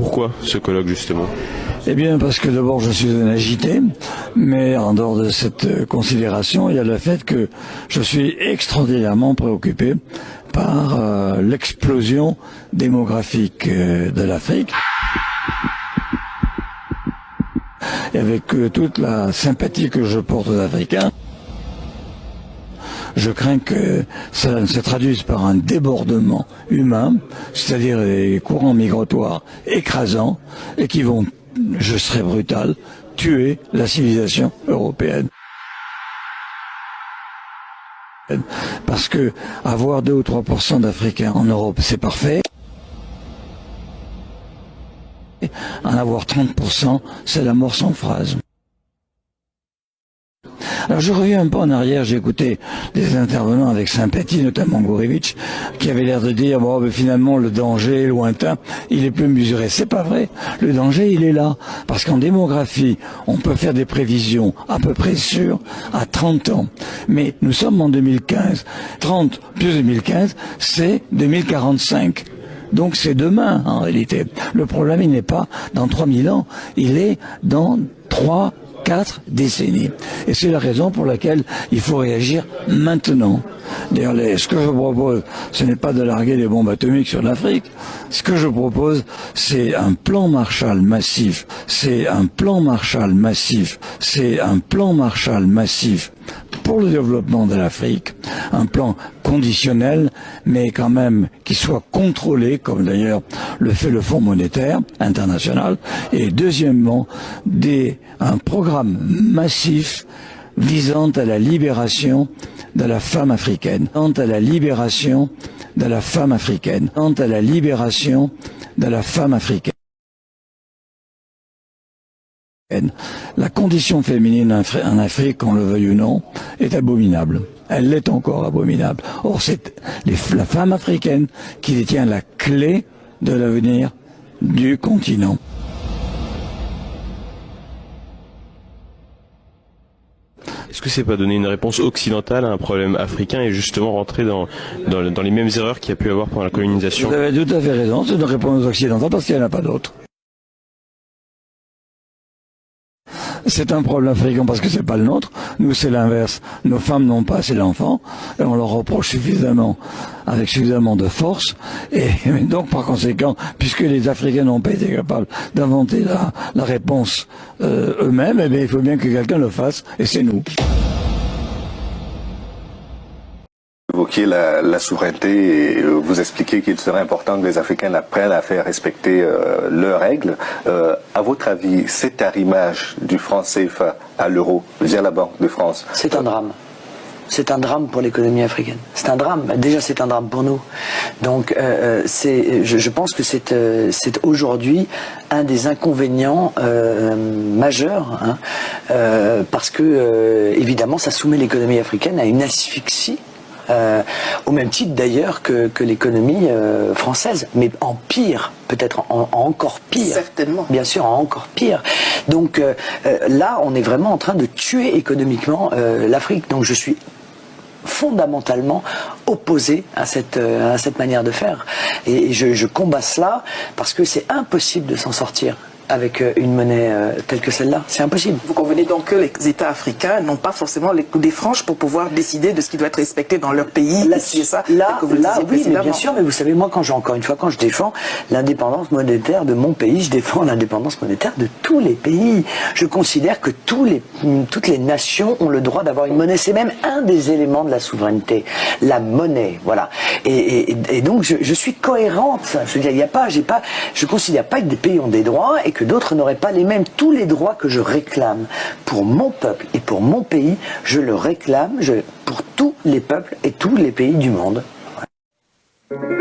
Pourquoi ce colloque justement? Eh bien parce que d'abord je suis un agité, mais en dehors de cette considération, il y a le fait que je suis extraordinairement préoccupé par l'explosion démographique de l'Afrique. Et avec toute la sympathie que je porte aux Africains, je crains que ça ne se traduise par un débordement humain, c'est-à-dire des courants migratoires écrasants et qui vont, je serai brutal, tuer la civilisation européenne. Parce que avoir 2 ou 3% d'Africains en Europe, c'est parfait. En avoir 30%, c'est la mort sans phrase. Alors je reviens un peu en arrière, j'ai écouté des intervenants avec sympathie, notamment Gourevitch, qui avait l'air de dire bon, ben, finalement le danger est lointain, il est plus mesuré. C'est pas vrai, le danger il est là, parce qu'en démographie, on peut faire des prévisions à peu près sûres à 30 ans. Mais nous sommes en 2015, 30 plus 2015, c'est 2045. Donc c'est demain en réalité. Le problème il n'est pas dans 3000 ans, il est dans 3-4 décennies. Et c'est la raison pour laquelle il faut réagir maintenant. D'ailleurs, ce que je propose, ce n'est pas de larguer des bombes atomiques sur l'Afrique. Ce que je propose, c'est un plan Marshall massif. C'est un plan Marshall massif. C'est un plan Marshall massif pour le développement de l'Afrique. Un plan conditionnel, mais quand même qui soit contrôlé, comme d'ailleurs le fait le Fonds monétaire international. Et deuxièmement, un programme massif visant à la libération de la femme africaine, visant à la libération de la femme africaine, visant à la libération de la femme africaine. La condition féminine en Afrique, qu'on le veuille ou non, est abominable. Elle l'est encore abominable. Or, c'est la femme africaine qui détient la clé de l'avenir du continent. Est-ce que c'est pas donner une réponse occidentale à un problème africain et justement rentrer dans les mêmes erreurs qu'il y a pu avoir pendant la colonisation? Vous avez tout à fait raison, c'est une réponse occidentale parce qu'il n'y en a pas d'autre. C'est un problème africain parce que c'est pas le nôtre. Nous, c'est l'inverse. Nos femmes n'ont pas assez d'enfants et on leur reproche suffisamment, avec suffisamment de force. Et donc, par conséquent, puisque les Africains n'ont pas été capables d'inventer la réponse eux-mêmes, eh bien, il faut bien que quelqu'un le fasse, et c'est nous. Vous évoquiez la souveraineté et vous expliquez qu'il serait important que les Africains apprennent à faire respecter leurs règles. À votre avis, cet arrimage du franc CFA à l'euro via la Banque de France, c'est un drame. C'est un drame pour l'économie africaine. C'est un drame. Déjà, c'est un drame pour nous. Donc, je pense que c'est aujourd'hui un des inconvénients majeurs, hein, parce que évidemment, ça soumet l'économie africaine à une asphyxie. Au même titre d'ailleurs que l'économie française, mais en pire, peut-être en encore pire. Certainement. Bien sûr, en encore pire. Donc là, on est vraiment en train de tuer économiquement l'Afrique. Donc je suis fondamentalement opposé à cette manière de faire. Et je combats cela parce que c'est impossible de s'en sortir avec une monnaie telle que celle-là. C'est impossible. Vous convenez donc que les États africains n'ont pas forcément les coups des franches pour pouvoir décider de ce qui doit être respecté dans leur pays. Là, c'est ça là, que vous oui, mais bien sûr, mais vous savez, moi, quand je défends l'indépendance monétaire de mon pays, je défends l'indépendance monétaire de tous les pays. Je considère que toutes les nations ont le droit d'avoir une monnaie. C'est même un des éléments de la souveraineté. La monnaie, voilà. Et donc, je suis cohérente. Je veux dire, je considère pas que des pays ont des droits et que d'autres n'auraient pas les mêmes. Tous les droits que je réclame pour mon peuple et pour mon pays, je le réclame pour tous les peuples et tous les pays du monde. Ouais.